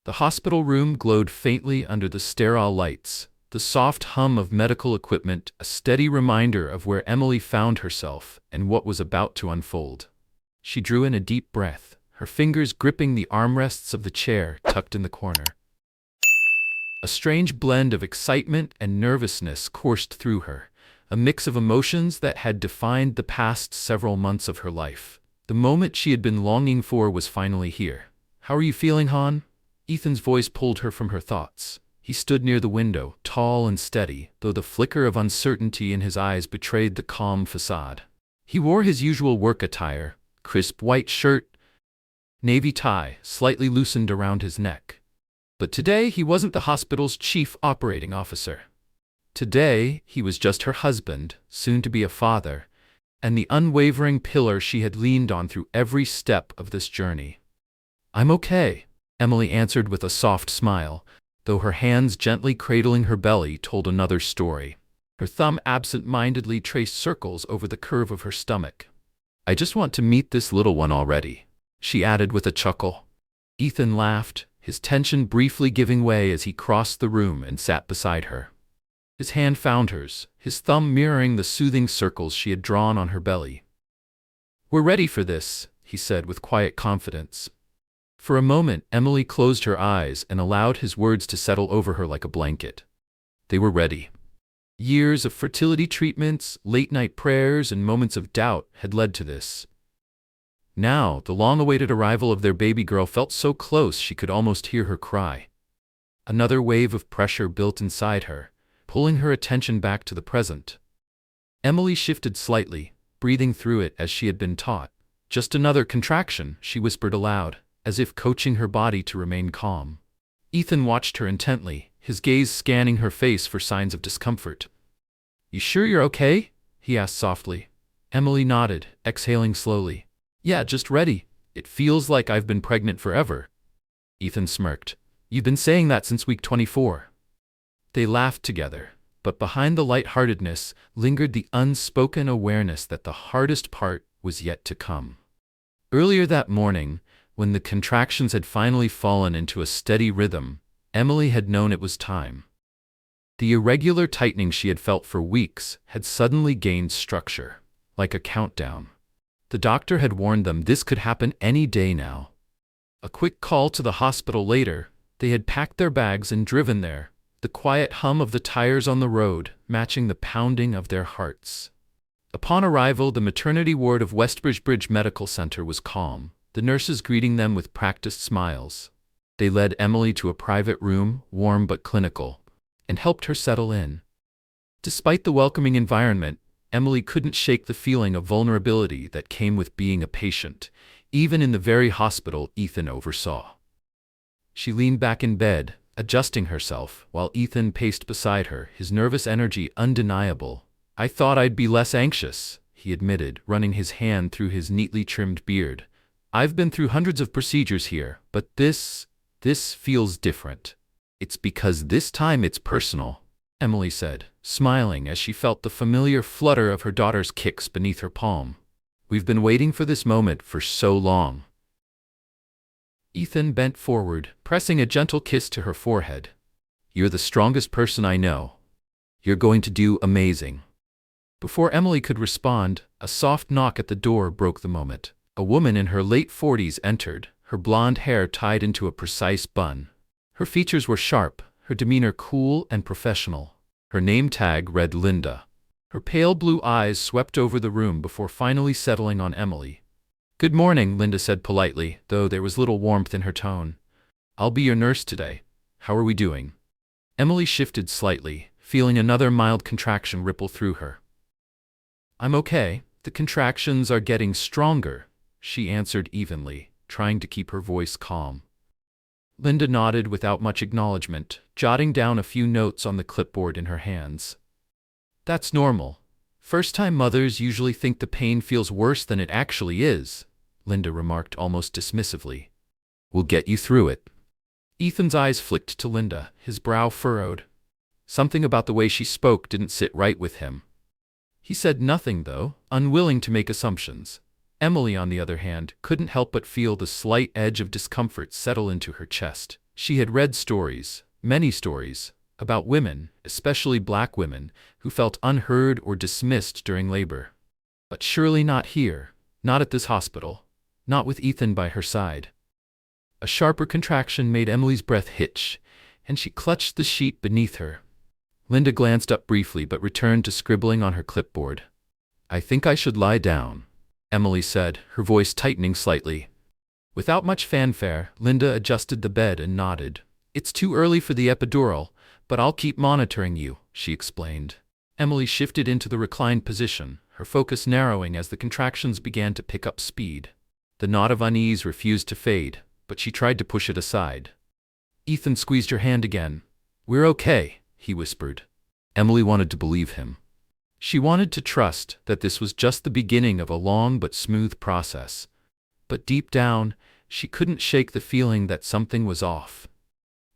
The hospital room glowed faintly under the sterile lights, the soft hum of medical equipment a steady reminder of where Emily found herself and what was about to unfold. She drew in a deep breath, her fingers gripping the armrests of the chair tucked in the corner. A strange blend of excitement and nervousness coursed through her, a mix of emotions that had defined the past several months of her life. The moment she had been longing for was finally here. "How are you feeling, Han?" Ethan's voice pulled her from her thoughts. He stood near the window, tall and steady, though the flicker of uncertainty in his eyes betrayed the calm facade. He wore his usual work attire, crisp white shirt, navy tie slightly loosened around his neck. But today he wasn't the hospital's chief operating officer. Today he was just her husband, soon to be a father, and the unwavering pillar she had leaned on through every step of this journey. "I'm okay," Emily answered with a soft smile, though her hands gently cradling her belly told another story. Her thumb absent-mindedly traced circles over the curve of her stomach. "I just want to meet this little one already," she added with a chuckle. Ethan laughed, his tension briefly giving way as he crossed the room and sat beside her. His hand found hers, his thumb mirroring the soothing circles she had drawn on her belly. "We're ready for this," he said with quiet confidence. For a moment, Emily closed her eyes and allowed his words to settle over her like a blanket. They were ready. Years of fertility treatments, late-night prayers, and moments of doubt had led to this. Now, the long-awaited arrival of their baby girl felt so close she could almost hear her cry. Another wave of pressure built inside her, pulling her attention back to the present. Emily shifted slightly, breathing through it as she had been taught. "Just another contraction," she whispered aloud, as if coaching her body to remain calm. Ethan watched her intently, his gaze scanning her face for signs of discomfort. "You sure you're okay?" he asked softly. Emily nodded, exhaling slowly. "Yeah, just ready. It feels like I've been pregnant forever." Ethan smirked. "You've been saying that since week 24. They laughed together, but behind the lightheartedness lingered the unspoken awareness that the hardest part was yet to come. Earlier that morning, when the contractions had finally fallen into a steady rhythm, Emily had known it was time. The irregular tightening she had felt for weeks had suddenly gained structure, like a countdown. The doctor had warned them this could happen any day now. A quick call to the hospital later, they had packed their bags and driven there, the quiet hum of the tires on the road matching the pounding of their hearts. Upon arrival, the maternity ward of Westbridge Medical Center was calm, the nurses greeting them with practiced smiles. They led Emily to a private room, warm but clinical, and helped her settle in. Despite the welcoming environment, Emily couldn't shake the feeling of vulnerability that came with being a patient, even in the very hospital Ethan oversaw. She leaned back in bed, adjusting herself, while Ethan paced beside her, his nervous energy undeniable. "I thought I'd be less anxious," he admitted, running his hand through his neatly trimmed beard. "I've been through hundreds of procedures here, but this feels different." "It's because this time it's personal," Emily said, smiling as she felt the familiar flutter of her daughter's kicks beneath her palm. "We've been waiting for this moment for so long." Ethan bent forward, pressing a gentle kiss to her forehead. "You're the strongest person I know. You're going to do amazing." Before Emily could respond, a soft knock at the door broke the moment. A woman in her late 40s entered, her blonde hair tied into a precise bun. Her features were sharp, her demeanor cool and professional. Her name tag read Linda. Her pale blue eyes swept over the room before finally settling on Emily. "Good morning," Linda said politely, though there was little warmth in her tone. "I'll be your nurse today. How are we doing?" Emily shifted slightly, feeling another mild contraction ripple through her. "I'm okay. The contractions are getting stronger," she answered evenly, trying to keep her voice calm. Linda nodded without much acknowledgement, jotting down a few notes on the clipboard in her hands. "That's normal. First-time mothers usually think the pain feels worse than it actually is," Linda remarked almost dismissively. "We'll get you through it." Ethan's eyes flicked to Linda, his brow furrowed. Something about the way she spoke didn't sit right with him. He said nothing, though, unwilling to make assumptions. Emily, on the other hand, couldn't help but feel the slight edge of discomfort settle into her chest. She had read stories, many stories, about women, especially black women, who felt unheard or dismissed during labor. But surely not here, not at this hospital, not with Ethan by her side. A sharper contraction made Emily's breath hitch, and she clutched the sheet beneath her. Linda glanced up briefly but returned to scribbling on her clipboard. "I think I should lie down," Emily said, her voice tightening slightly. Without much fanfare, Linda adjusted the bed and nodded. "It's too early for the epidural, but I'll keep monitoring you," she explained. Emily shifted into the reclined position, her focus narrowing as the contractions began to pick up speed. The knot of unease refused to fade, but she tried to push it aside. Ethan squeezed her hand again. "We're okay," he whispered. Emily wanted to believe him. She wanted to trust that this was just the beginning of a long but smooth process. But deep down, she couldn't shake the feeling that something was off.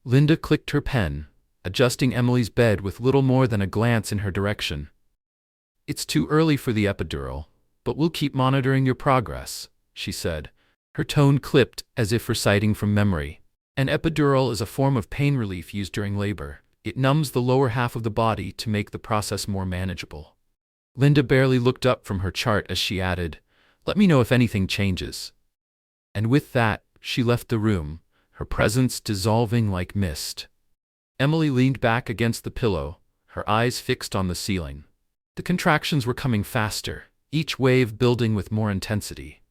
Linda clicked her pen, adjusting Emily's bed with little more than a glance in her direction. "It's too early for the epidural, but we'll keep monitoring your progress," she said, her tone clipped as if reciting from memory. An epidural is a form of pain relief used during labor. It numbs the lower half of the body to make the process more manageable. Linda barely looked up from her chart as she added, "Let me know if anything changes." And with that, she left the room, her presence dissolving like mist. Emily leaned back against the pillow, her eyes fixed on the ceiling. The contractions were coming faster, each wave building with more intensity.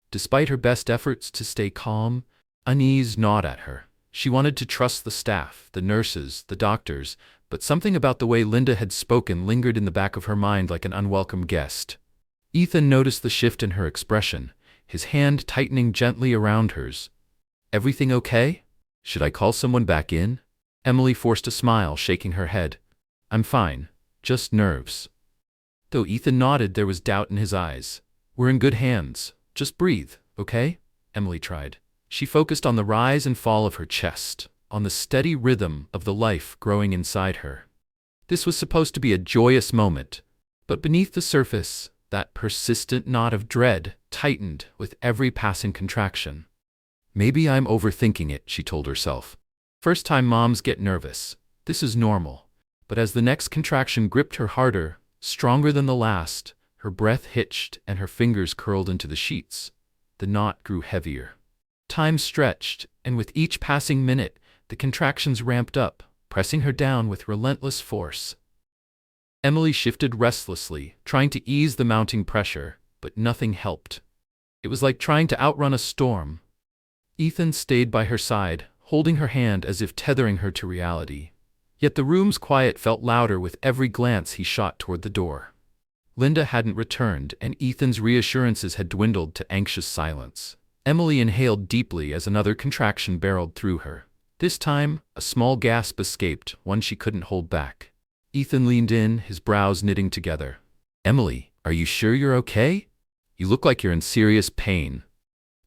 Despite her best efforts to stay calm, unease gnawed at her. She wanted to trust the staff, the nurses, the doctors, but something about the way Linda had spoken lingered in the back of her mind like an unwelcome guest. Ethan noticed the shift in her expression, his hand tightening gently around hers. "Everything okay? Should I call someone back in?" Emily forced a smile, shaking her head. "I'm fine, just nerves." Though Ethan nodded, there was doubt in his eyes. "We're in good hands. Just breathe, okay?" Emily tried. She focused on the rise and fall of her chest, on the steady rhythm of the life growing inside her. This was supposed to be a joyous moment, but beneath the surface, that persistent knot of dread tightened with every passing contraction. "Maybe I'm overthinking it," she told herself. "First time moms get nervous. This is normal." But as the next contraction gripped her harder, stronger than the last, her breath hitched and her fingers curled into the sheets. The knot grew heavier. Time stretched, and with each passing minute, the contractions ramped up, pressing her down with relentless force. Emily shifted restlessly, trying to ease the mounting pressure, but nothing helped. It was like trying to outrun a storm. Ethan stayed by her side, holding her hand as if tethering her to reality. Yet the room's quiet felt louder with every glance he shot toward the door. Linda hadn't returned, and Ethan's reassurances had dwindled to anxious silence. Emily inhaled deeply as another contraction barreled through her. This time, a small gasp escaped, one she couldn't hold back. Ethan leaned in, his brows knitting together. "Emily, are you sure you're okay? You look like you're in serious pain."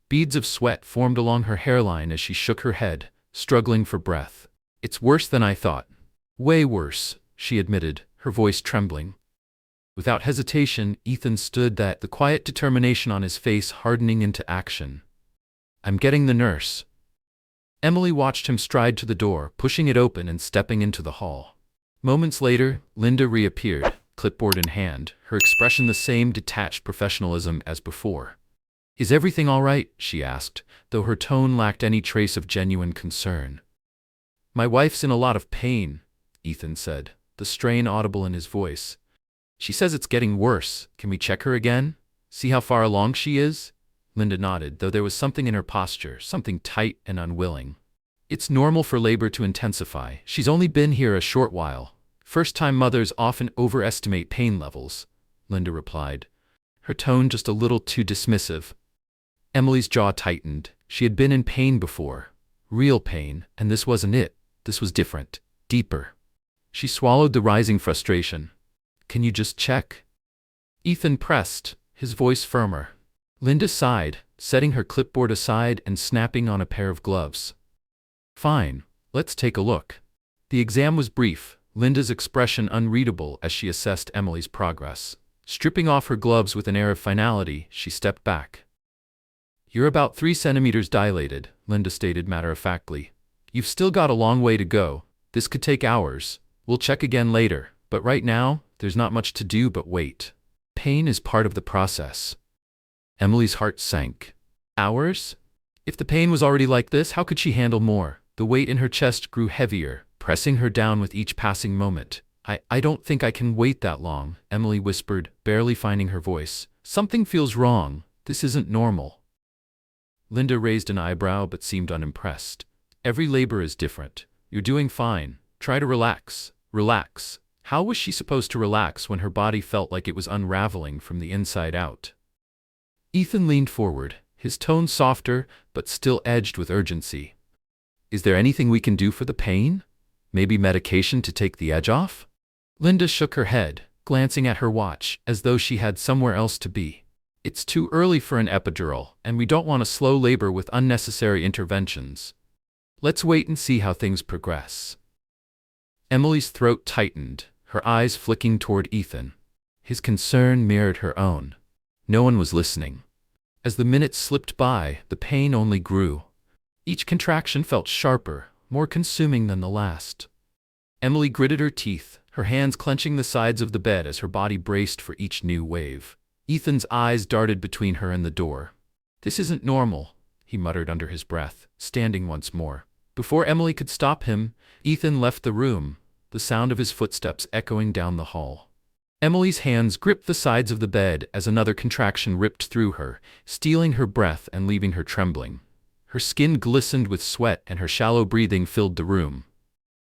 Beads of sweat formed along her hairline as she shook her head, struggling for breath. "It's worse than I thought." "Way worse," she admitted, her voice trembling. Without hesitation, Ethan stood that, the quiet determination on his face hardening into action. "I'm getting the nurse." Emily watched him stride to the door, pushing it open and stepping into the hall. Moments later, Linda reappeared, clipboard in hand, her expression the same detached professionalism as before. "Is everything all right?" she asked, though her tone lacked any trace of genuine concern. "My wife's in a lot of pain," Ethan said, the strain audible in his voice. "She says it's getting worse. Can we check her again? See how far along she is?" Linda nodded, though there was something in her posture, something tight and unwilling. "It's normal for labor to intensify. She's only been here a short while. First-time mothers often overestimate pain levels," Linda replied, her tone just a little too dismissive. Emily's jaw tightened. She had been in pain before. Real pain, and this wasn't it. This was different, deeper. She swallowed the rising frustration. "Can you just check?" Ethan pressed, his voice firmer. Linda sighed, setting her clipboard aside and snapping on a pair of gloves. "Fine, let's take a look." The exam was brief, Linda's expression unreadable as she assessed Emily's progress. Stripping off her gloves with an air of finality, she stepped back. "You're about 3 centimeters dilated," Linda stated matter-of-factly. You've still got a long way to go. This could take hours. We'll check again later, but right now, there's not much to do but wait. Pain is part of the process. Emily's heart sank. Hours? If the pain was already like this, how could she handle more? The weight in her chest grew heavier, pressing her down with each passing moment. I don't think I can wait that long, Emily whispered, barely finding her voice. Something feels wrong. This isn't normal. Linda raised an eyebrow but seemed unimpressed. Every labor is different. You're doing fine. Try to relax. Relax. How was she supposed to relax when her body felt like it was unraveling from the inside out? Ethan leaned forward, his tone softer but still edged with urgency. Is there anything we can do for the pain? Maybe medication to take the edge off? Linda shook her head, glancing at her watch as though she had somewhere else to be. It's too early for an epidural, and we don't want to slow labor with unnecessary interventions. Let's wait and see how things progress. Emily's throat tightened, her eyes flicking toward Ethan. His concern mirrored her own. No one was listening. As the minutes slipped by, the pain only grew. Each contraction felt sharper, more consuming than the last. Emily gritted her teeth, her hands clenching the sides of the bed as her body braced for each new wave. Ethan's eyes darted between her and the door. This isn't normal, he muttered under his breath, standing once more. Before Emily could stop him, Ethan left the room, the sound of his footsteps echoing down the hall. Emily's hands gripped the sides of the bed as another contraction ripped through her, stealing her breath and leaving her trembling. Her skin glistened with sweat and her shallow breathing filled the room.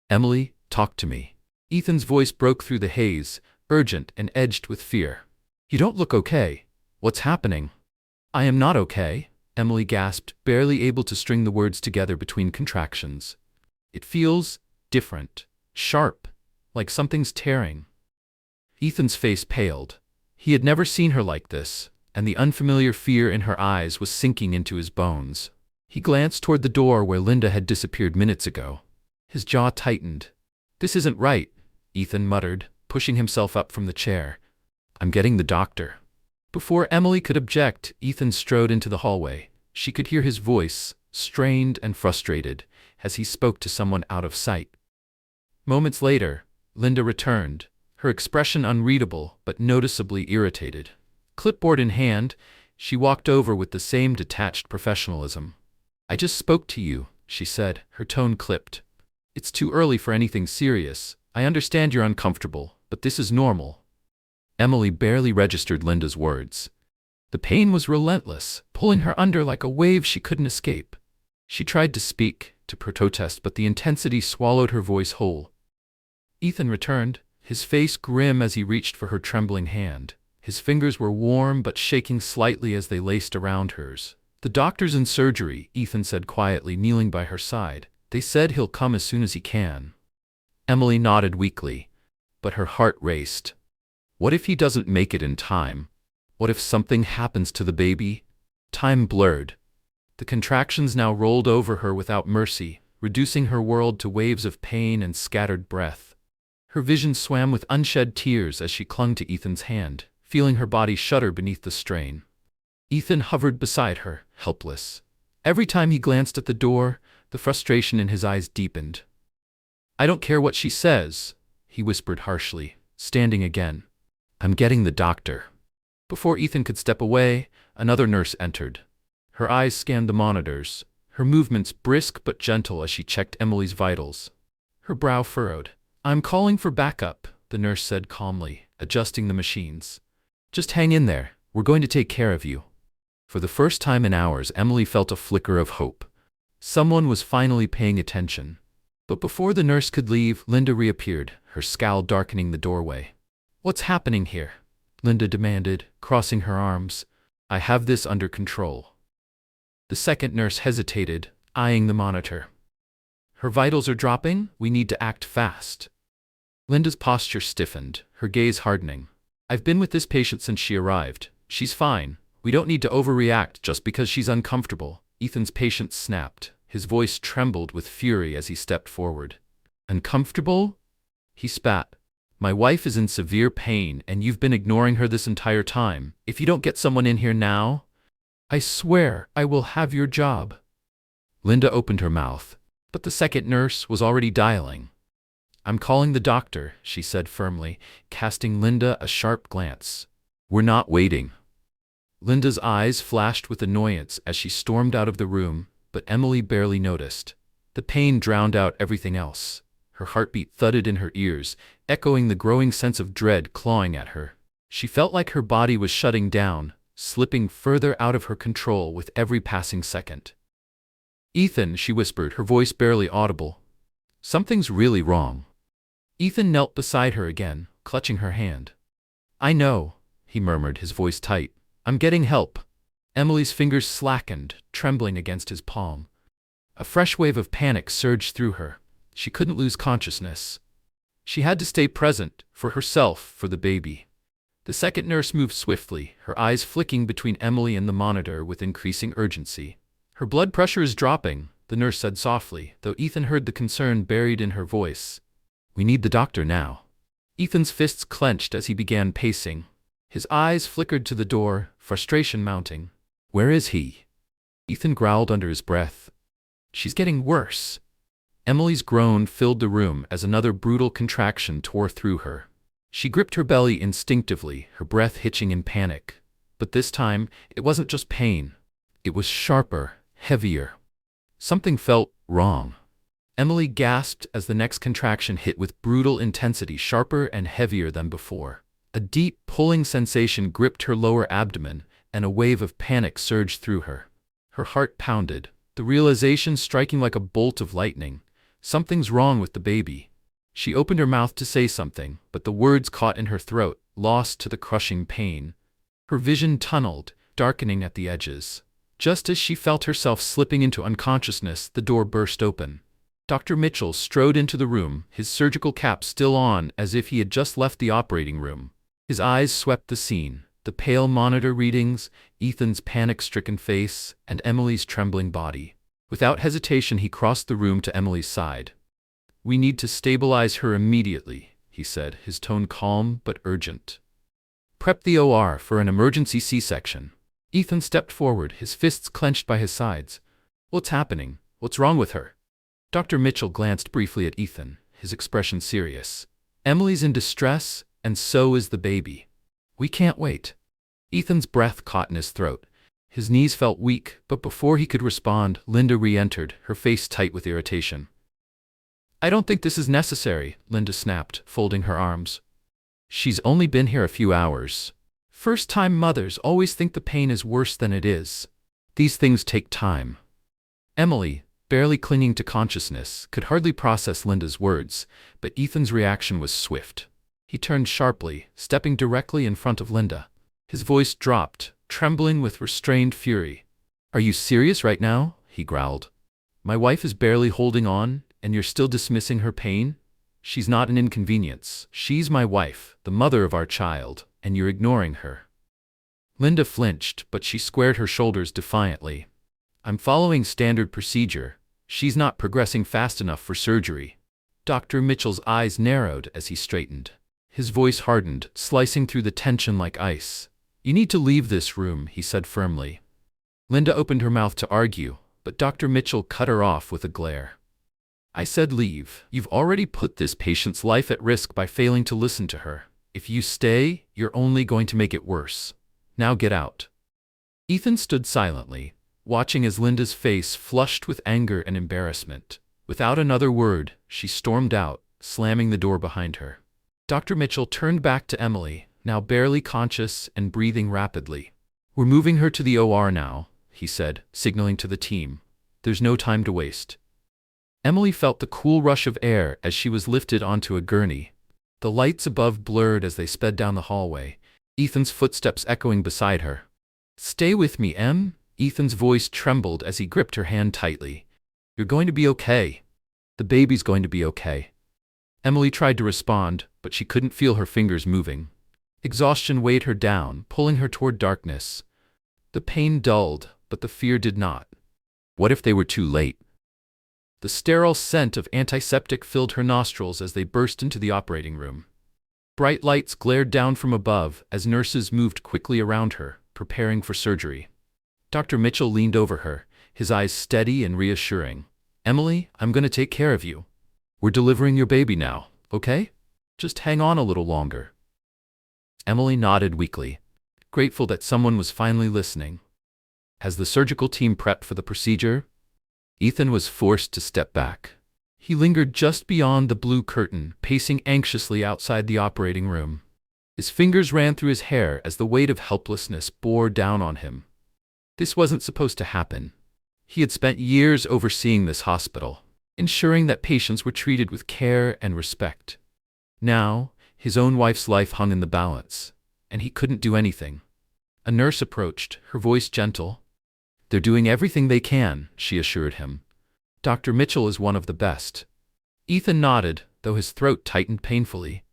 Emily, talk to me. Ethan's voice broke through the haze, urgent and edged with fear. You don't look okay. What's happening? I am not okay, Emily gasped, barely able to string the words together between contractions. It feels different, sharp, like something's tearing. Ethan's face paled. He had never seen her like this, and the unfamiliar fear in her eyes was sinking into his bones. He glanced toward the door where Linda had disappeared minutes ago. His jaw tightened. This isn't right, Ethan muttered, pushing himself up from the chair. I'm getting the doctor. Before Emily could object, Ethan strode into the hallway. She could hear his voice, strained and frustrated, as he spoke to someone out of sight. Moments later, Linda returned, her expression unreadable but noticeably irritated. Clipboard in hand, she walked over with the same detached professionalism. I just spoke to you, she said, her tone clipped. It's too early for anything serious. I understand you're uncomfortable, but this is normal. Emily barely registered Linda's words. The pain was relentless, pulling her under like a wave she couldn't escape. She tried to speak, to protest, but the intensity swallowed her voice whole. Ethan returned, his face grim as he reached for her trembling hand. His fingers were warm but shaking slightly as they laced around hers. The doctor's in surgery, Ethan said quietly, kneeling by her side. They said he'll come as soon as he can. Emily nodded weakly, but her heart raced. What if he doesn't make it in time? What if something happens to the baby? Time blurred. The contractions now rolled over her without mercy, reducing her world to waves of pain and scattered breath. Her vision swam with unshed tears as she clung to Ethan's hand, feeling her body shudder beneath the strain. Ethan hovered beside her, helpless. Every time he glanced at the door, the frustration in his eyes deepened. I don't care what she says, he whispered harshly, standing again. I'm getting the doctor. Before Ethan could step away, another nurse entered. Her eyes scanned the monitors, her movements brisk but gentle as she checked Emily's vitals. Her brow furrowed. I'm calling for backup, the nurse said calmly, adjusting the machines. Just hang in there, we're going to take care of you. For the first time in hours, Emily felt a flicker of hope. Someone was finally paying attention. But before the nurse could leave, Linda reappeared, her scowl darkening the doorway. What's happening here? Linda demanded, crossing her arms. I have this under control. The second nurse hesitated, eyeing the monitor. Her vitals are dropping, we need to act fast. Linda's posture stiffened, her gaze hardening. I've been with this patient since she arrived. She's fine. We don't need to overreact just because she's uncomfortable. Ethan's patience snapped. His voice trembled with fury as he stepped forward. Uncomfortable? He spat. My wife is in severe pain and you've been ignoring her this entire time. If you don't get someone in here now, I swear I will have your job. Linda opened her mouth, But the second nurse was already dialing. "I'm calling the doctor," she said firmly, casting Linda a sharp glance. "We're not waiting." Linda's eyes flashed with annoyance as she stormed out of the room, but Emily barely noticed. The pain drowned out everything else. Her heartbeat thudded in her ears, echoing the growing sense of dread clawing at her. She felt like her body was shutting down, slipping further out of her control with every passing second. "Ethan," she whispered, her voice barely audible. "Something's really wrong." Ethan knelt beside her again, clutching her hand. "I know," he murmured, his voice tight. "I'm getting help." Emily's fingers slackened, trembling against his palm. A fresh wave of panic surged through her. She couldn't lose consciousness. She had to stay present, for herself, for the baby. The second nurse moved swiftly, her eyes flicking between Emily and the monitor with increasing urgency. "Her blood pressure is dropping," the nurse said softly, though Ethan heard the concern buried in her voice. "We need the doctor now." Ethan's fists clenched as he began pacing. His eyes flickered to the door, frustration mounting. "Where is he?" Ethan growled under his breath. "She's getting worse." Emily's groan filled the room as another brutal contraction tore through her. She gripped her belly instinctively, her breath hitching in panic. But this time, it wasn't just pain. It was sharper, heavier. Something felt wrong. Emily gasped as the next contraction hit with brutal intensity, sharper and heavier than before. A deep, pulling sensation gripped her lower abdomen, and a wave of panic surged through her. Her heart pounded, the realization striking like a bolt of lightning. Something's wrong with the baby. She opened her mouth to say something, but the words caught in her throat, lost to the crushing pain. Her vision tunneled, darkening at the edges. Just as she felt herself slipping into unconsciousness, the door burst open. Dr. Mitchell strode into the room, his surgical cap still on as if he had just left the operating room. His eyes swept the scene, the pale monitor readings, Ethan's panic-stricken face, and Emily's trembling body. Without hesitation, he crossed the room to Emily's side. "We need to stabilize her immediately," he said, his tone calm but urgent. "Prep the OR for an emergency C-section." Ethan stepped forward, his fists clenched by his sides. "What's happening? What's wrong with her?" Dr. Mitchell glanced briefly at Ethan, his expression serious. "Emily's in distress, and so is the baby. We can't wait." Ethan's breath caught in his throat. His knees felt weak, but before he could respond, Linda re-entered, her face tight with irritation. "I don't think this is necessary," Linda snapped, folding her arms. "She's only been here a few hours. First-time mothers always think the pain is worse than it is. These things take time." Emily, barely clinging to consciousness, could hardly process Linda's words, but Ethan's reaction was swift. He turned sharply, stepping directly in front of Linda. His voice dropped, trembling with restrained fury. "Are you serious right now?" he growled. "My wife is barely holding on, and you're still dismissing her pain? She's not an inconvenience. She's my wife, the mother of our child, and you're ignoring her." Linda flinched, but she squared her shoulders defiantly. "I'm following standard procedure. She's not progressing fast enough for surgery." Dr. Mitchell's eyes narrowed as he straightened. His voice hardened, slicing through the tension like ice. "You need to leave this room," he said firmly. Linda opened her mouth to argue, but Dr. Mitchell cut her off with a glare. "I said leave. You've already put this patient's life at risk by failing to listen to her. If you stay, you're only going to make it worse. Now get out." Ethan stood silently, watching as Linda's face flushed with anger and embarrassment. Without another word, she stormed out, slamming the door behind her. Dr. Mitchell turned back to Emily, now barely conscious and breathing rapidly. "We're moving her to the OR now," he said, signaling to the team. "There's no time to waste." Emily felt the cool rush of air as she was lifted onto a gurney. The lights above blurred as they sped down the hallway, Ethan's footsteps echoing beside her. "Stay with me, Em." Ethan's voice trembled as he gripped her hand tightly. "You're going to be okay. The baby's going to be okay." Emily tried to respond, but she couldn't feel her fingers moving. Exhaustion weighed her down, pulling her toward darkness. The pain dulled, but the fear did not. What if they were too late? The sterile scent of antiseptic filled her nostrils as they burst into the operating room. Bright lights glared down from above as nurses moved quickly around her, preparing for surgery. Dr. Mitchell leaned over her, his eyes steady and reassuring. Emily, I'm gonna take care of you. We're delivering your baby now, okay? Just hang on a little longer. Emily nodded weakly, grateful that someone was finally listening. As the surgical team prepped for the procedure, Ethan was forced to step back. He lingered just beyond the blue curtain, pacing anxiously outside the operating room. His fingers ran through his hair as the weight of helplessness bore down on him. This wasn't supposed to happen. He had spent years overseeing this hospital, ensuring that patients were treated with care and respect. Now, his own wife's life hung in the balance, and he couldn't do anything. A nurse approached, her voice gentle. "They're doing everything they can," she assured him. "Dr. Mitchell is one of the best." Ethan nodded, though his throat tightened painfully.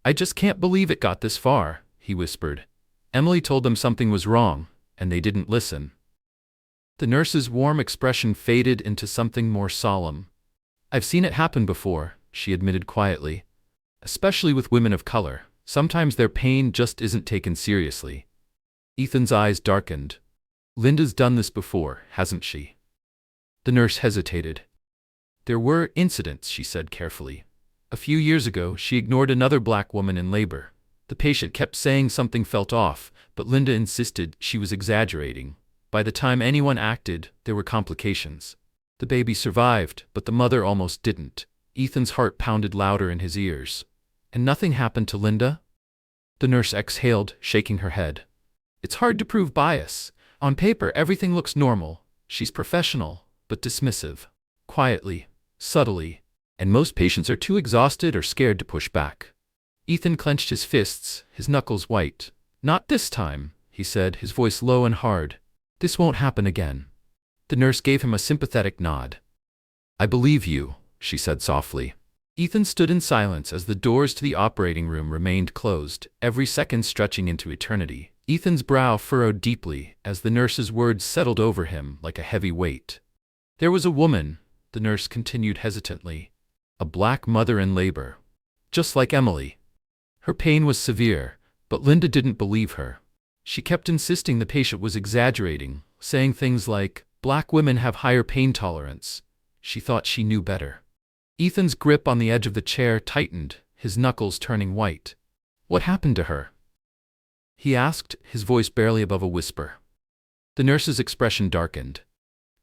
"I just can't believe it got this far," he whispered. "Emily told them something was wrong, and they didn't listen." The nurse's warm expression faded into something more solemn. "I've seen it happen before," she admitted quietly. "Especially with women of color. Sometimes their pain just isn't taken seriously." Ethan's eyes darkened. "Linda's done this before, hasn't she?" The nurse hesitated. "There were incidents," she said carefully. "A few years ago, she ignored another black woman in labor. The patient kept saying something felt off, but Linda insisted she was exaggerating. By the time anyone acted, there were complications. The baby survived, but the mother almost didn't." Ethan's heart pounded louder in his ears. "And nothing happened to Linda?" The nurse exhaled, shaking her head. "It's hard to prove bias. On paper, everything looks normal. She's professional, but dismissive. Quietly, subtly. And most patients are too exhausted or scared to push back." Ethan clenched his fists, his knuckles white. "Not this time," he said, his voice low and hard. "This won't happen again." The nurse gave him a sympathetic nod. "I believe you," she said softly. Ethan stood in silence as the doors to the operating room remained closed, every second stretching into eternity. Ethan's brow furrowed deeply as the nurse's words settled over him like a heavy weight. "There was a woman," the nurse continued hesitantly, "a black mother in labor. Just like Emily. Her pain was severe, but Linda didn't believe her. She kept insisting the patient was exaggerating, saying things like, 'Black women have higher pain tolerance.' She thought she knew better." Ethan's grip on the edge of the chair tightened, his knuckles turning white. "What happened to her?" he asked, his voice barely above a whisper. The nurse's expression darkened.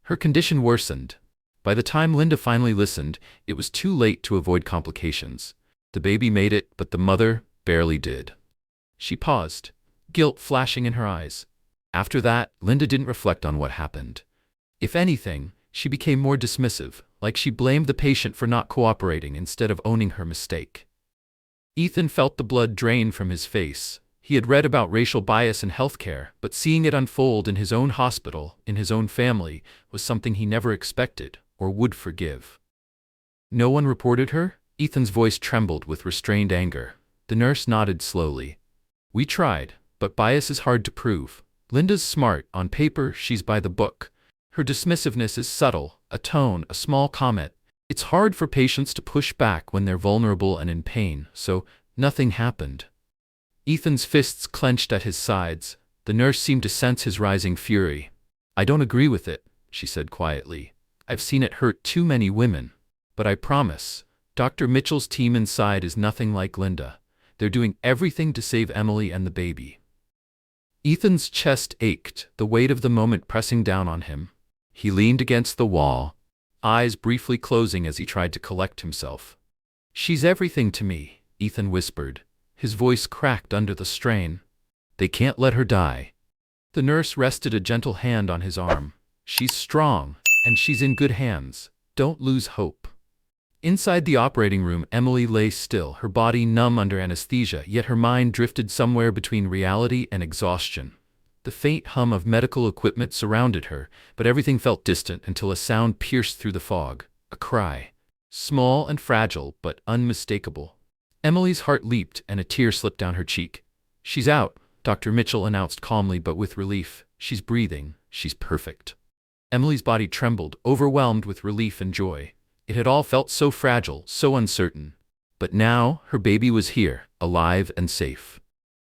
"Her condition worsened. By the time Linda finally listened, it was too late to avoid complications. The baby made it, but the mother barely did." She paused, guilt flashing in her eyes. After that, Linda didn't reflect on what happened. If anything, she became more dismissive, like she blamed the patient for not cooperating instead of owning her mistake. Ethan felt the blood drain from his face. He had read about racial bias in healthcare, but seeing it unfold in his own hospital, in his own family, was something he never expected or would forgive. "No one reported her?" Ethan's voice trembled with restrained anger. The nurse nodded slowly. "We tried, but bias is hard to prove. Linda's smart. On paper, she's by the book. Her dismissiveness is subtle, a tone, a small comment. It's hard for patients to push back when they're vulnerable and in pain, so nothing happened." Ethan's fists clenched at his sides. The nurse seemed to sense his rising fury. "I don't agree with it," she said quietly. "I've seen it hurt too many women. But I promise, Dr. Mitchell's team inside is nothing like Linda. They're doing everything to save Emily and the baby." Ethan's chest ached, the weight of the moment pressing down on him. He leaned against the wall, eyes briefly closing as he tried to collect himself. "She's everything to me," Ethan whispered. His voice cracked under the strain. "They can't let her die." The nurse rested a gentle hand on his arm. "She's strong, and she's in good hands. Don't lose hope." Inside the operating room, Emily lay still, her body numb under anesthesia, yet her mind drifted somewhere between reality and exhaustion. The faint hum of medical equipment surrounded her, but everything felt distant until a sound pierced through the fog. A cry. Small and fragile, but unmistakable. Emily's heart leaped and a tear slipped down her cheek. "She's out," Dr. Mitchell announced calmly but with relief. "She's breathing. She's perfect." Emily's body trembled, overwhelmed with relief and joy. It had all felt so fragile, so uncertain. But now, her baby was here, alive and safe.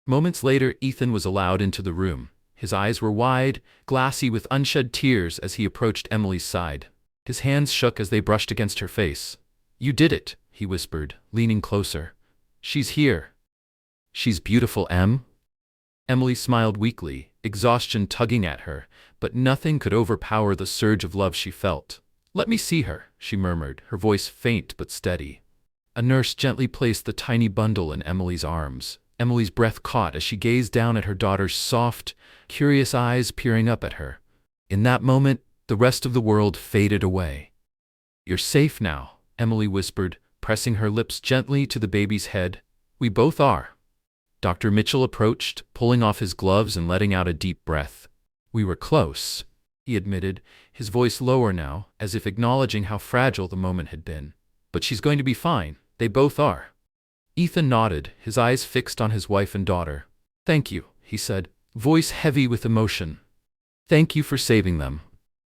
Moments later, Ethan was allowed into the room. His eyes were wide, glassy with unshed tears as he approached Emily's side. His hands shook as they brushed against her face. "You did it," he whispered, leaning closer. "She's here." "She's beautiful, Em?" Emily smiled weakly, exhaustion tugging at her, but nothing could overpower the surge of love she felt. "Let me see her," she murmured, her voice faint but steady. A nurse gently placed the tiny bundle in Emily's arms. Emily's breath caught as she gazed down at her daughter's soft, curious eyes peering up at her. In that moment, the rest of the world faded away. "You're safe now," Emily whispered, pressing her lips gently to the baby's head. "We both are." Dr. Mitchell approached, pulling off his gloves and letting out a deep breath. "We were close," he admitted, his voice lower now, as if acknowledging how fragile the moment had been. "But she's going to be fine. They both are." Ethan nodded, his eyes fixed on his wife and daughter. "Thank you," he said, voice heavy with emotion. "Thank you for saving them."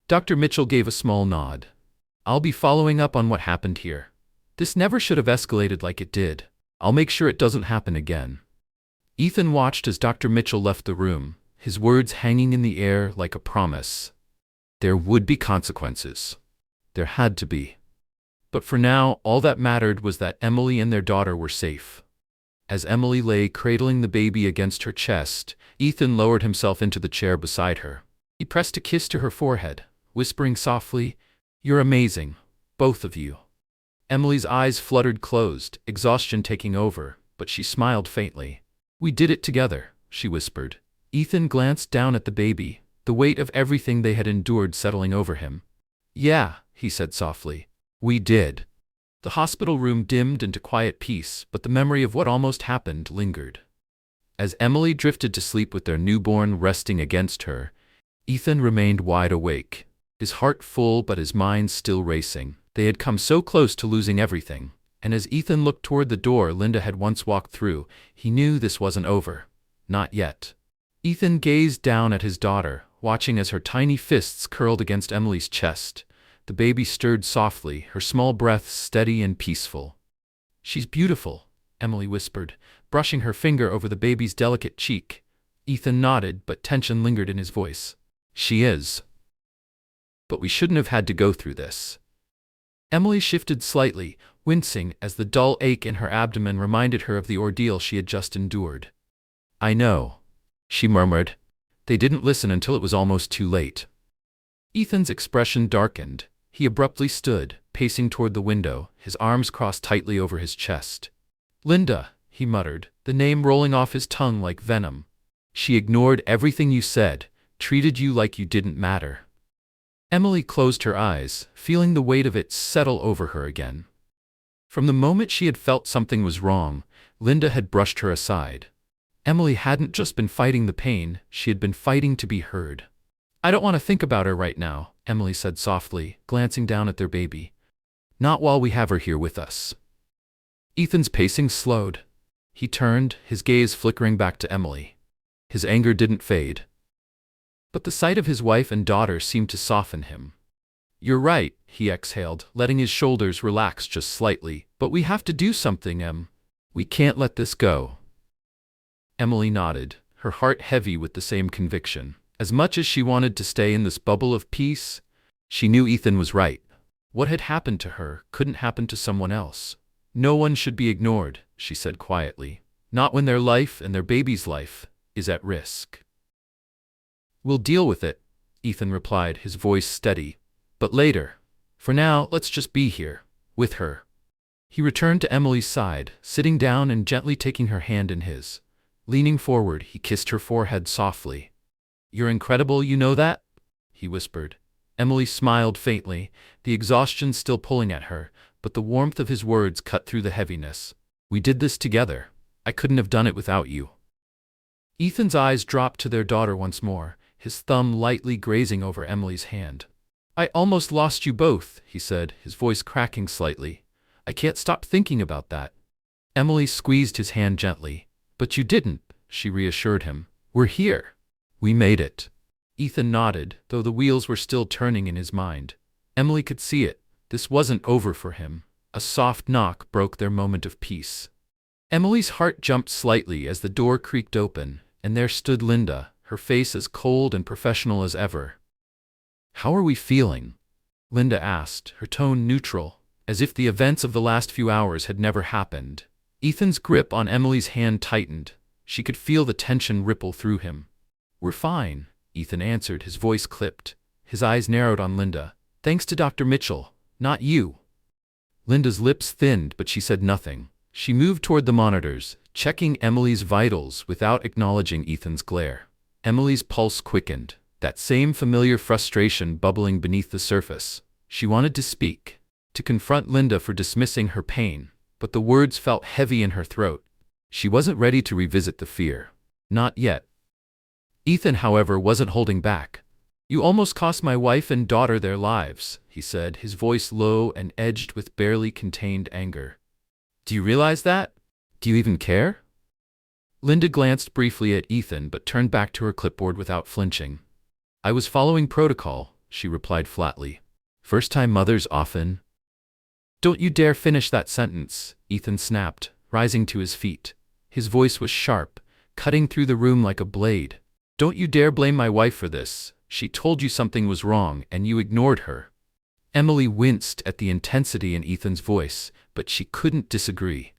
Dr. Mitchell gave a small nod. "I'll be following up on what happened here. This never should have escalated like it did. I'll make sure it doesn't happen again." Ethan watched as Dr. Mitchell left the room, his words hanging in the air like a promise. There would be consequences. There had to be. But for now, all that mattered was that Emily and their daughter were safe. As Emily lay cradling the baby against her chest, Ethan lowered himself into the chair beside her. He pressed a kiss to her forehead, whispering softly, "You're amazing, both of you." Emily's eyes fluttered closed, exhaustion taking over, but she smiled faintly. "We did it together," she whispered. Ethan glanced down at the baby, the weight of everything they had endured settling over him. "Yeah," he said softly. "We did." The hospital room dimmed into quiet peace, but the memory of what almost happened lingered. As Emily drifted to sleep with their newborn resting against her, Ethan remained wide awake, his heart full but his mind still racing. They had come so close to losing everything, and as Ethan looked toward the door Linda had once walked through, he knew this wasn't over. Not yet. Ethan gazed down at his daughter, watching as her tiny fists curled against Emily's chest. The baby stirred softly, her small breaths steady and peaceful. "She's beautiful," Emily whispered, brushing her finger over the baby's delicate cheek. Ethan nodded, but tension lingered in his voice. "She is. But we shouldn't have had to go through this." Emily shifted slightly, wincing as the dull ache in her abdomen reminded her of the ordeal she had just endured. "I know," she murmured. They didn't listen until it was almost too late. Ethan's expression darkened. He abruptly stood, pacing toward the window, his arms crossed tightly over his chest. "Linda," he muttered, the name rolling off his tongue like venom. "She ignored everything you said, treated you like you didn't matter." Emily closed her eyes, feeling the weight of it settle over her again. From the moment she had felt something was wrong, Linda had brushed her aside. Emily hadn't just been fighting the pain, she had been fighting to be heard. "I don't want to think about her right now," Emily said softly, glancing down at their baby. "Not while we have her here with us." Ethan's pacing slowed. He turned, his gaze flickering back to Emily. His anger didn't fade. But the sight of his wife and daughter seemed to soften him. "You're right," he exhaled, letting his shoulders relax just slightly. "But we have to do something, Em. We can't let this go." Emily nodded, her heart heavy with the same conviction. As much as she wanted to stay in this bubble of peace, she knew Ethan was right. What had happened to her couldn't happen to someone else. "No one should be ignored," she said quietly. "Not when their life and their baby's life is at risk." "We'll deal with it," Ethan replied, his voice steady. "But later. For now, let's just be here, with her." He returned to Emily's side, sitting down and gently taking her hand in his. Leaning forward, he kissed her forehead softly. "You're incredible, you know that?" he whispered. Emily smiled faintly, the exhaustion still pulling at her, but the warmth of his words cut through the heaviness. "We did this together. I couldn't have done it without you." Ethan's eyes dropped to their daughter once more, his thumb lightly grazing over Emily's hand. "I almost lost you both," he said, his voice cracking slightly. "I can't stop thinking about that." Emily squeezed his hand gently. "But you didn't," she reassured him. "We're here. We made it." Ethan nodded, though the wheels were still turning in his mind. Emily could see it. This wasn't over for him. A soft knock broke their moment of peace. Emily's heart jumped slightly as the door creaked open, and there stood Linda, her face as cold and professional as ever. "How are we feeling?" Linda asked, her tone neutral, as if the events of the last few hours had never happened. Ethan's grip on Emily's hand tightened. She could feel the tension ripple through him. "We're fine," Ethan answered, his voice clipped. His eyes narrowed on Linda. "Thanks to Dr. Mitchell, not you." Linda's lips thinned, but she said nothing. She moved toward the monitors, checking Emily's vitals without acknowledging Ethan's glare. Emily's pulse quickened, that same familiar frustration bubbling beneath the surface. She wanted to speak, to confront Linda for dismissing her pain, but the words felt heavy in her throat. She wasn't ready to revisit the fear. Not yet. Ethan, however, wasn't holding back. "You almost cost my wife and daughter their lives," he said, his voice low and edged with barely contained anger. "Do you realize that? Do you even care?" Linda glanced briefly at Ethan but turned back to her clipboard without flinching. "I was following protocol," she replied flatly. "First-time mothers often—" "Don't you dare finish that sentence," Ethan snapped, rising to his feet. His voice was sharp, cutting through the room like a blade. "Don't you dare blame my wife for this. She told you something was wrong, and you ignored her." Emily winced at the intensity in Ethan's voice, but she couldn't disagree.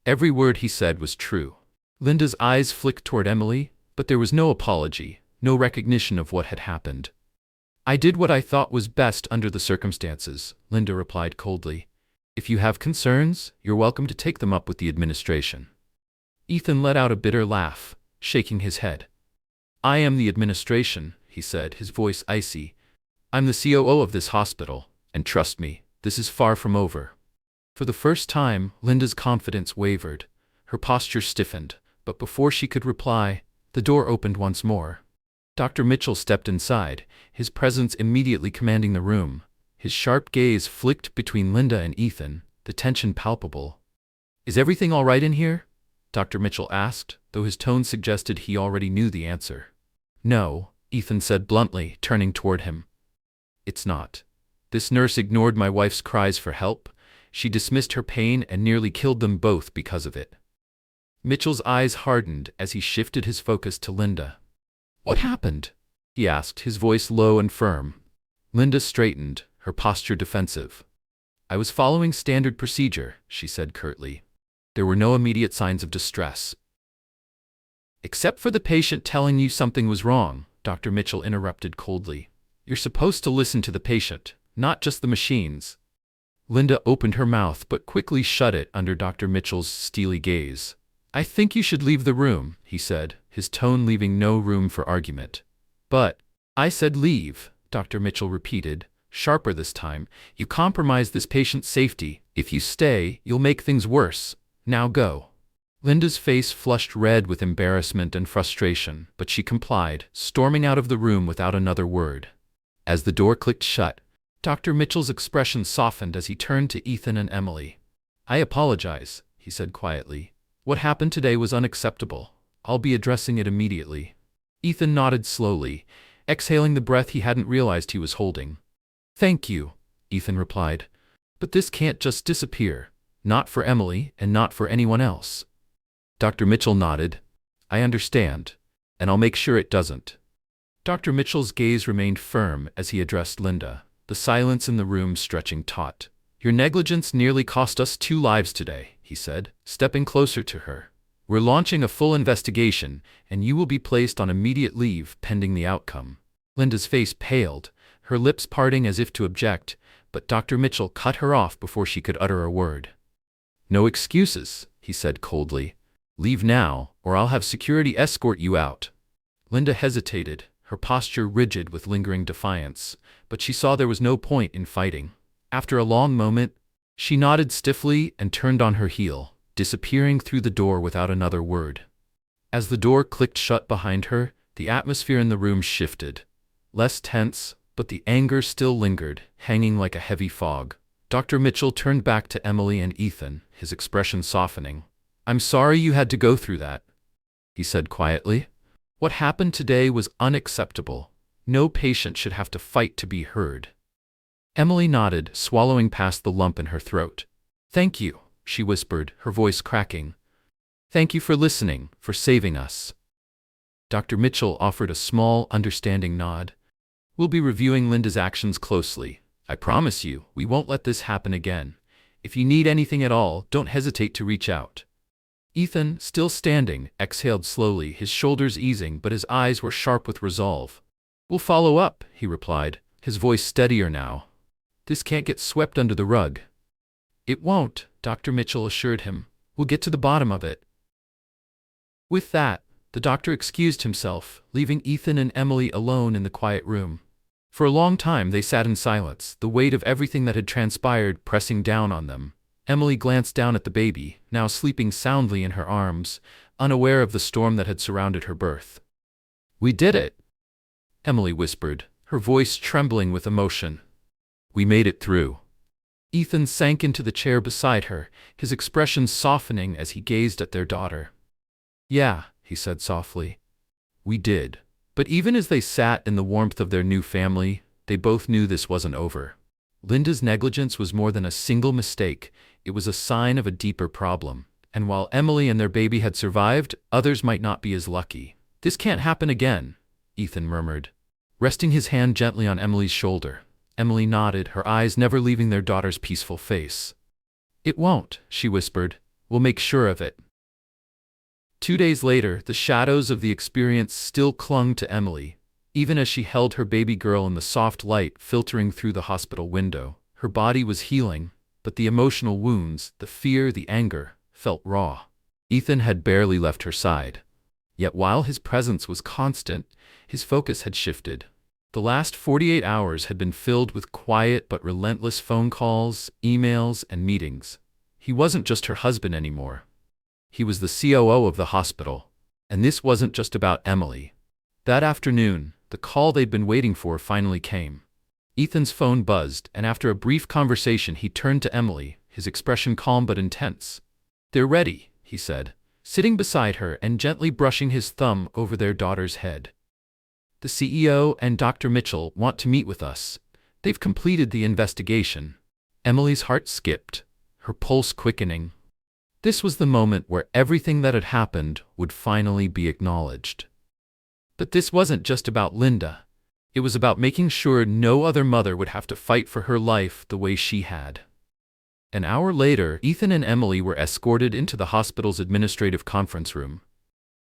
Every word he said was true. Linda's eyes flicked toward Emily, but there was no apology, no recognition of what had happened. "I did what I thought was best under the circumstances," Linda replied coldly. "If you have concerns, you're welcome to take them up with the administration." Ethan let out a bitter laugh, shaking his head. "I am the administration," he said, his voice icy. "I'm the COO of this hospital, and trust me, this is far from over." For the first time, Linda's confidence wavered. Her posture stiffened, but before she could reply, the door opened once more. Dr. Mitchell stepped inside, his presence immediately commanding the room. His sharp gaze flicked between Linda and Ethan, the tension palpable. "Is everything all right in here?" Dr. Mitchell asked, though his tone suggested he already knew the answer. "No," Ethan said bluntly, turning toward him. "It's not. This nurse ignored my wife's cries for help. She dismissed her pain and nearly killed them both because of it." Mitchell's eyes hardened as he shifted his focus to Linda. "What happened?" he asked, his voice low and firm. Linda straightened, her posture defensive. "I was following standard procedure," she said curtly. "There were no immediate signs of distress." "Except for the patient telling you something was wrong," Dr. Mitchell interrupted coldly. "You're supposed to listen to the patient, not just the machines." Linda opened her mouth but quickly shut it under Dr. Mitchell's steely gaze. "I think you should leave the room," he said, his tone leaving no room for argument. "But—" "I said leave," Dr. Mitchell repeated, sharper this time. "You compromise this patient's safety. If you stay, you'll make things worse. Now go." Linda's face flushed red with embarrassment and frustration, but she complied, storming out of the room without another word. As the door clicked shut, Dr. Mitchell's expression softened as he turned to Ethan and Emily. "I apologize," he said quietly. "What happened today was unacceptable. I'll be addressing it immediately." Ethan nodded slowly, exhaling the breath he hadn't realized he was holding. "Thank you," Ethan replied. "But this can't just disappear. Not for Emily and not for anyone else." Dr. Mitchell nodded. "I understand, and I'll make sure it doesn't." Dr. Mitchell's gaze remained firm as he addressed Linda, the silence in the room stretching taut. "Your negligence nearly cost us 2 lives today," he said, stepping closer to her. "We're launching a full investigation, and you will be placed on immediate leave pending the outcome." Linda's face paled, her lips parting as if to object, but Dr. Mitchell cut her off before she could utter a word. "No excuses," he said coldly. "Leave now, or I'll have security escort you out." Linda hesitated, her posture rigid with lingering defiance, but she saw there was no point in fighting. After a long moment, she nodded stiffly and turned on her heel, disappearing through the door without another word. As the door clicked shut behind her, the atmosphere in the room shifted. Less tense, but the anger still lingered, hanging like a heavy fog. Dr. Mitchell turned back to Emily and Ethan, his expression softening. "I'm sorry you had to go through that," he said quietly. "What happened today was unacceptable. No patient should have to fight to be heard." Emily nodded, swallowing past the lump in her throat. "Thank you," she whispered, her voice cracking. "Thank you for listening, for saving us." Dr. Mitchell offered a small, understanding nod. "We'll be reviewing Linda's actions closely. I promise you, we won't let this happen again. If you need anything at all, don't hesitate to reach out. Ethan, still standing, exhaled slowly, his shoulders easing, but his eyes were sharp with resolve. We'll follow up, he replied, his voice steadier now. This can't get swept under the rug. It won't, Dr. Mitchell assured him. We'll get to the bottom of it. With that, the doctor excused himself, leaving Ethan and Emily alone in the quiet room. For a long time they sat in silence, the weight of everything that had transpired pressing down on them. Emily glanced down at the baby, now sleeping soundly in her arms, unaware of the storm that had surrounded her birth. We did it, Emily whispered, her voice trembling with emotion. We made it through. Ethan sank into the chair beside her, his expression softening as he gazed at their daughter. Yeah, he said softly. We did. But even as they sat in the warmth of their new family, they both knew this wasn't over. Linda's negligence was more than a single mistake, it was a sign of a deeper problem. And while Emily and their baby had survived, others might not be as lucky. This can't happen again, Ethan murmured, resting his hand gently on Emily's shoulder. Emily nodded, her eyes never leaving their daughter's peaceful face. It won't, she whispered. We'll make sure of it. 2 days later, the shadows of the experience still clung to Emily, even as she held her baby girl in the soft light filtering through the hospital window. Her body was healing, but the emotional wounds, the fear, the anger, felt raw. Ethan had barely left her side. Yet while his presence was constant, his focus had shifted. The last 48 hours had been filled with quiet but relentless phone calls, emails, and meetings. He wasn't just her husband anymore. He was the COO of the hospital. And this wasn't just about Emily. That afternoon, the call they'd been waiting for finally came. Ethan's phone buzzed, and after a brief conversation he turned to Emily, his expression calm but intense. They're ready, he said, sitting beside her and gently brushing his thumb over their daughter's head. The CEO and Dr. Mitchell want to meet with us. They've completed the investigation. Emily's heart skipped, her pulse quickening. This was the moment where everything that had happened would finally be acknowledged. But this wasn't just about Linda. It was about making sure no other mother would have to fight for her life the way she had. An hour later, Ethan and Emily were escorted into the hospital's administrative conference room.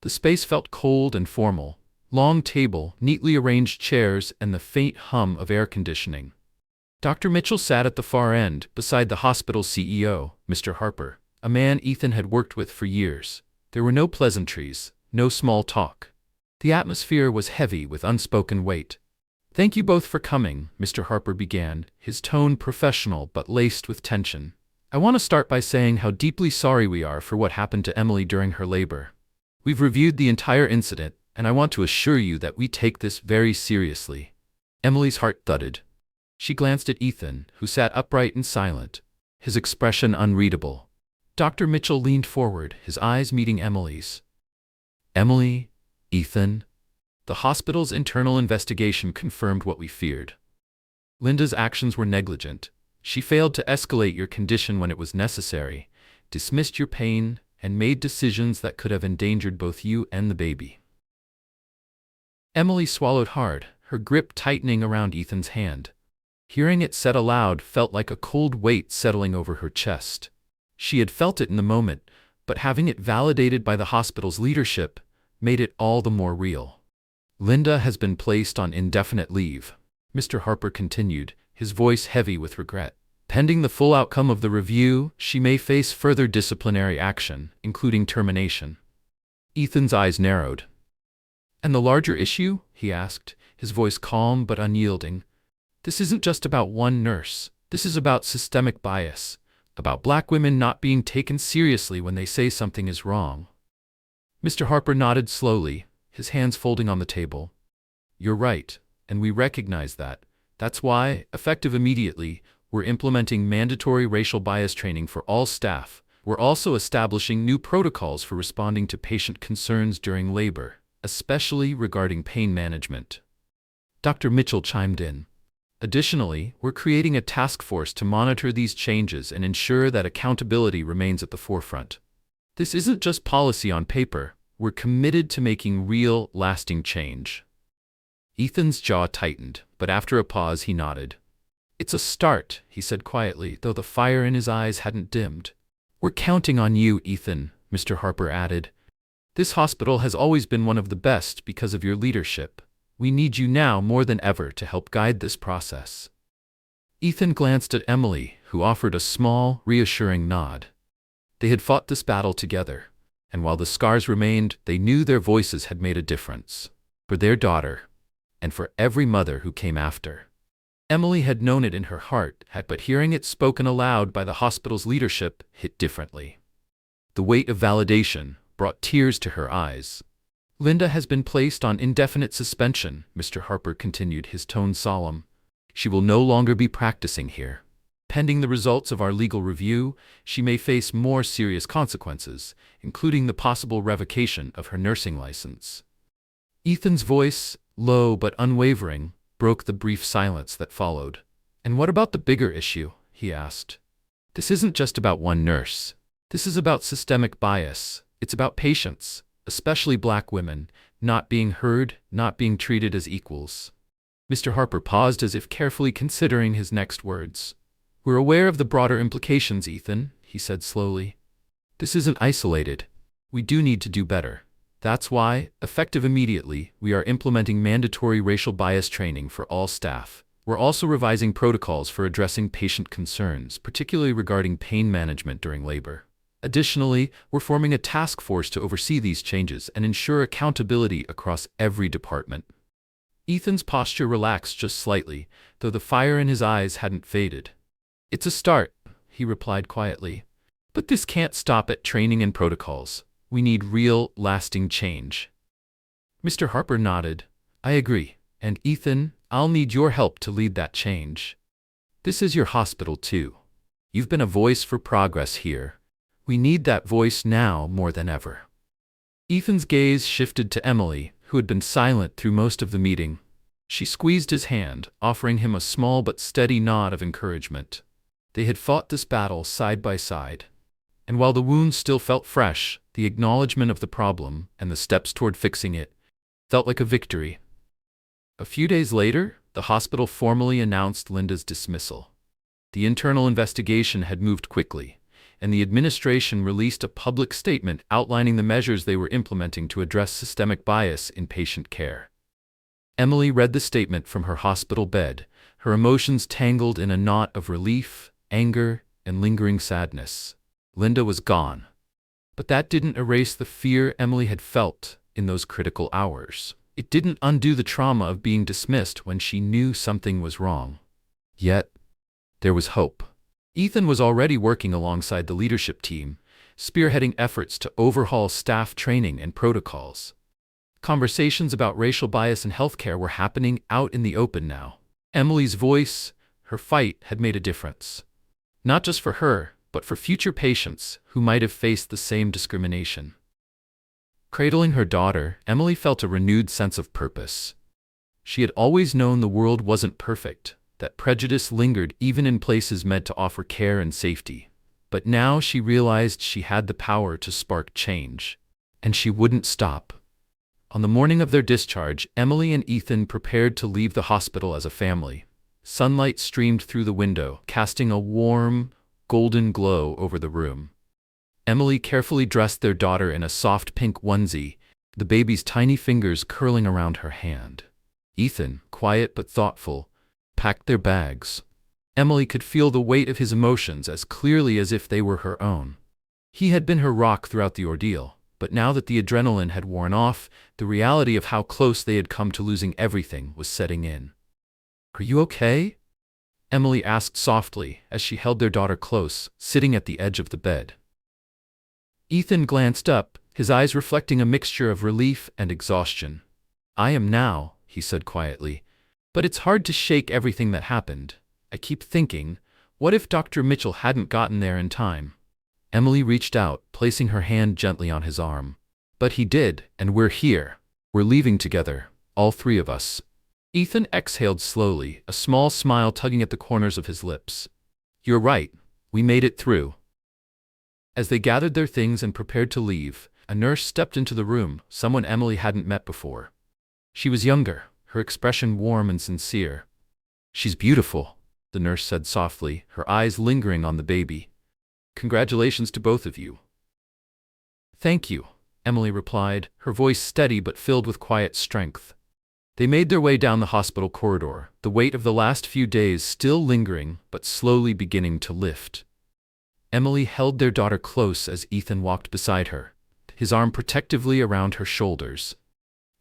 The space felt cold and formal. Long table, neatly arranged chairs, and the faint hum of air conditioning. Dr. Mitchell sat at the far end, beside the hospital's CEO, Mr. Harper, a man Ethan had worked with for years. There were no pleasantries, no small talk. The atmosphere was heavy with unspoken weight. Thank you both for coming, Mr. Harper began, his tone professional but laced with tension. I want to start by saying how deeply sorry we are for what happened to Emily during her labor. We've reviewed the entire incident, and I want to assure you that we take this very seriously. Emily's heart thudded. She glanced at Ethan, who sat upright and silent, his expression unreadable. Dr. Mitchell leaned forward, his eyes meeting Emily's. Emily, Ethan. The hospital's internal investigation confirmed what we feared. Linda's actions were negligent. She failed to escalate your condition when it was necessary, dismissed your pain, and made decisions that could have endangered both you and the baby. Emily swallowed hard, her grip tightening around Ethan's hand. Hearing it said aloud felt like a cold weight settling over her chest. She had felt it in the moment, but having it validated by the hospital's leadership made it all the more real. Linda has been placed on indefinite leave, Mr. Harper continued, his voice heavy with regret. Pending the full outcome of the review, she may face further disciplinary action, including termination. Ethan's eyes narrowed. And the larger issue? He asked, his voice calm but unyielding. This isn't just about one nurse. This is about systemic bias, about Black women not being taken seriously when they say something is wrong. Mr. Harper nodded slowly, his hands folding on the table. You're right, and we recognize that. That's why, effective immediately, we're implementing mandatory racial bias training for all staff. We're also establishing new protocols for responding to patient concerns during labor, especially regarding pain management. Dr. Mitchell chimed in. Additionally, we're creating a task force to monitor these changes and ensure that accountability remains at the forefront. This isn't just policy on paper. We're committed to making real, lasting change. Ethan's jaw tightened, but after a pause he nodded. It's a start, he said quietly, though the fire in his eyes hadn't dimmed. We're counting on you, Ethan, Mr. Harper added. This hospital has always been one of the best because of your leadership. We need you now more than ever to help guide this process. Ethan glanced at Emily, who offered a small, reassuring nod. They had fought this battle together, and while the scars remained, they knew their voices had made a difference. For their daughter, and for every mother who came after. Emily had known it in her heart, but hearing it spoken aloud by the hospital's leadership hit differently. The weight of validation brought tears to her eyes. Linda has been placed on indefinite suspension, Mr. Harper continued, his tone solemn. She will no longer be practicing here. Pending the results of our legal review, she may face more serious consequences, including the possible revocation of her nursing license. Ethan's voice, low but unwavering, broke the brief silence that followed. And what about the bigger issue? He asked. This isn't just about one nurse. This is about systemic bias. It's about patients, especially Black women, not being heard, not being treated as equals. Mr. Harper paused as if carefully considering his next words. We're aware of the broader implications, Ethan, he said slowly. This isn't isolated. We do need to do better. That's why, effective immediately, we are implementing mandatory racial bias training for all staff. We're also revising protocols for addressing patient concerns, particularly regarding pain management during labor. Additionally, we're forming a task force to oversee these changes and ensure accountability across every department. Ethan's posture relaxed just slightly, though the fire in his eyes hadn't faded. It's a start, he replied quietly. But this can't stop at training and protocols. We need real, lasting change. Mr. Harper nodded. I agree. And Ethan, I'll need your help to lead that change. This is your hospital too. You've been a voice for progress here. We need that voice now more than ever. Ethan's gaze shifted to Emily, who had been silent through most of the meeting. She squeezed his hand, offering him a small but steady nod of encouragement. They had fought this battle side by side. And while the wound still felt fresh, the acknowledgement of the problem and the steps toward fixing it felt like a victory. A few days later, the hospital formally announced Linda's dismissal. The internal investigation had moved quickly, and the administration released a public statement outlining the measures they were implementing to address systemic bias in patient care. Emily read the statement from her hospital bed, her emotions tangled in a knot of relief, anger, and lingering sadness. Linda was gone. But that didn't erase the fear Emily had felt in those critical hours. It didn't undo the trauma of being dismissed when she knew something was wrong. Yet, there was hope. Ethan was already working alongside the leadership team, spearheading efforts to overhaul staff training and protocols. Conversations about racial bias in healthcare were happening out in the open now. Emily's voice, her fight, had made a difference. Not just for her, but for future patients who might have faced the same discrimination. Cradling her daughter, Emily felt a renewed sense of purpose. She had always known the world wasn't perfect, that prejudice lingered even in places meant to offer care and safety. But now she realized she had the power to spark change. And she wouldn't stop. On the morning of their discharge, Emily and Ethan prepared to leave the hospital as a family. Sunlight streamed through the window, casting a warm, golden glow over the room. Emily carefully dressed their daughter in a soft pink onesie, the baby's tiny fingers curling around her hand. Ethan, quiet but thoughtful, packed their bags. Emily could feel the weight of his emotions as clearly as if they were her own. He had been her rock throughout the ordeal, but now that the adrenaline had worn off, the reality of how close they had come to losing everything was setting in. Are you okay? Emily asked softly as she held their daughter close, sitting at the edge of the bed. Ethan glanced up, his eyes reflecting a mixture of relief and exhaustion. I am now, he said quietly, but it's hard to shake everything that happened. I keep thinking, what if Dr. Mitchell hadn't gotten there in time? Emily reached out, placing her hand gently on his arm. But he did, and we're here. We're leaving together, all three of us. Ethan exhaled slowly, a small smile tugging at the corners of his lips. You're right. We made it through. As they gathered their things and prepared to leave, a nurse stepped into the room, someone Emily hadn't met before. She was younger, her expression warm and sincere. She's beautiful, the nurse said softly, her eyes lingering on the baby. "Congratulations to both of you." "Thank you," Emily replied, her voice steady but filled with quiet strength. They made their way down the hospital corridor, the weight of the last few days still lingering but slowly beginning to lift. Emily held their daughter close as Ethan walked beside her, his arm protectively around her shoulders.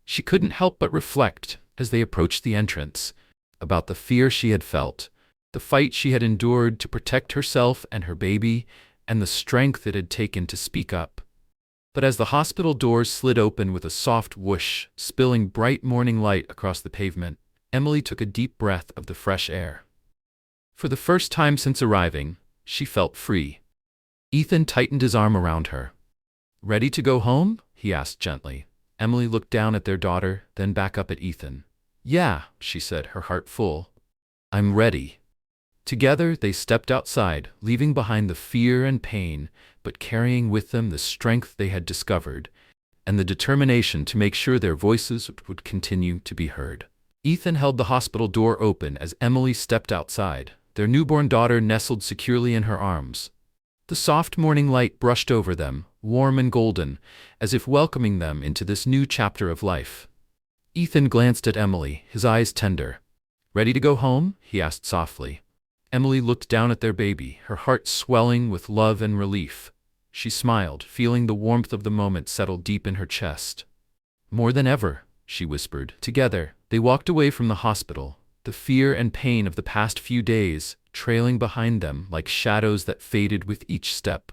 She couldn't help but reflect, as they approached the entrance, about the fear she had felt, the fight she had endured to protect herself and her baby, and the strength it had taken to speak up. But as the hospital doors slid open with a soft whoosh, spilling bright morning light across the pavement, Emily took a deep breath of the fresh air. For the first time since arriving, she felt free. Ethan tightened his arm around her. "Ready to go home?" he asked gently. Emily looked down at their daughter, then back up at Ethan. "Yeah," she said, her heart full. "I'm ready." Together they stepped outside, leaving behind the fear and pain, but carrying with them the strength they had discovered, and the determination to make sure their voices would continue to be heard. Ethan held the hospital door open as Emily stepped outside, their newborn daughter nestled securely in her arms. The soft morning light brushed over them, warm and golden, as if welcoming them into this new chapter of life. Ethan glanced at Emily, his eyes tender. "Ready to go home?" he asked softly. Emily looked down at their baby, her heart swelling with love and relief. She smiled, feeling the warmth of the moment settle deep in her chest. "More than ever," she whispered. Together, they walked away from the hospital, the fear and pain of the past few days trailing behind them like shadows that faded with each step.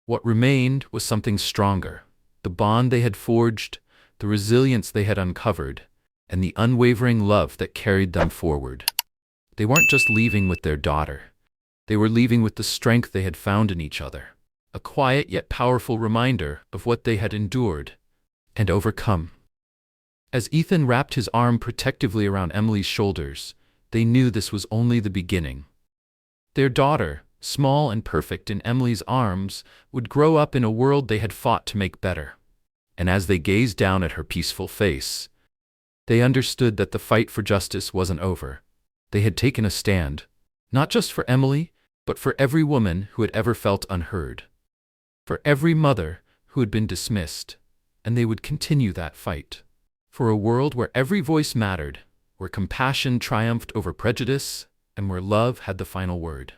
What remained was something stronger, the bond they had forged, the resilience they had uncovered, and the unwavering love that carried them forward. They weren't just leaving with their daughter. They were leaving with the strength they had found in each other, a quiet yet powerful reminder of what they had endured and overcome. As Ethan wrapped his arm protectively around Emily's shoulders, they knew this was only the beginning. Their daughter, small and perfect in Emily's arms, would grow up in a world they had fought to make better. And as they gazed down at her peaceful face, they understood that the fight for justice wasn't over. They had taken a stand, not just for Emily, but for every woman who had ever felt unheard, for every mother who had been dismissed, and they would continue that fight. For a world where every voice mattered, where compassion triumphed over prejudice, and where love had the final word.